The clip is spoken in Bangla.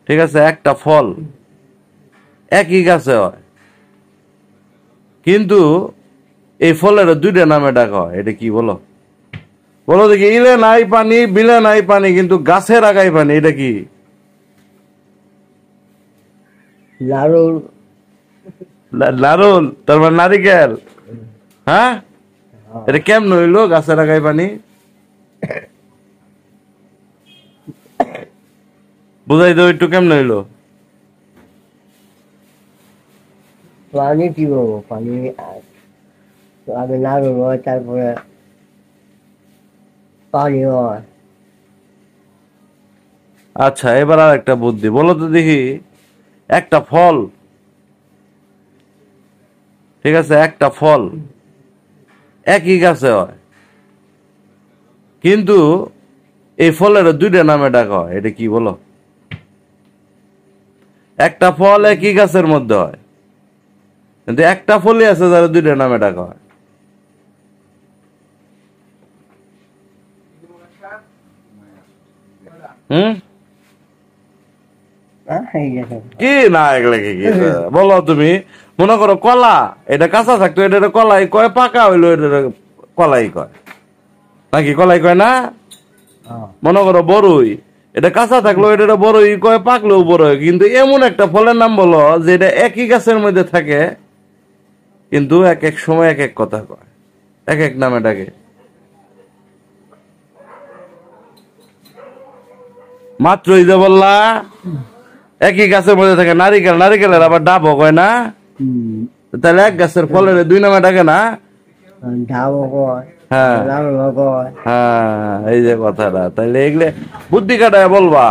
ঠিক আছে, একটা ফল একই গাছে হয়, কিন্তু এই ফলের দুইটা নামে ডাকা হয়। এটা কি বলো? বলো দেখি। ইলে নাই পানি, বিলে নাই পানি, কিন্তু গাছের আগায় পানি। এটা কি? নারুল। নারুল, তার মানে নারিকেল। হ্যাঁ, এটা কেমন হইলো গাছের আগায় পানি? বুঝাই দাও একটু, কেমন হইলো? পানি কি বলবো, পানি আগে নারুল হয়, তারপরে পানি হয়। আচ্ছা, এবার আর একটা বুদ্ধি বলো তো দেখি। একটা ফল, ঠিক আছে, একটা ফল একই গাছে হয়, কিন্তু এই ফলের দুইটা নামে ডাকা হয়। এটা কি বলো? একটা ফল একই গাছের মধ্যে হয়, কিন্তু একটা ফলই আছে যারা দুইটা নামে ডাকা হয়। হুম, কি না এগুলা কি কি বলো তুমি। মনে করো কলা, এটা কাঁচা থাকতো, এটা কলাই কয়, পাকা হইলো এটা কলাই কয়, নাকি কলাই কয় না? মনে করো বড়ই, এটা কাঁচা থাকলো এটা বড়ই কয়, পাকলেও বড়ই। কিন্তু এমন একটা ফলের নাম বলো যে এটা একই গাছের মধ্যে থাকে, কিন্তু এক এক সময় এক এক কথা কয়, এক এক নামে ডাকে। মাত্রই যে বললা একই গাছের মধ্যে থাকে নারিকেল, নারিকেলের আবার ডাবও কয় না? তাহলে এক গাছের ফলের দুই নামে ডাকে না? হ্যাঁ, হ্যাঁ, এই যে কথাটা। তাহলে এগুলো বুদ্ধি কাটায় বলবা।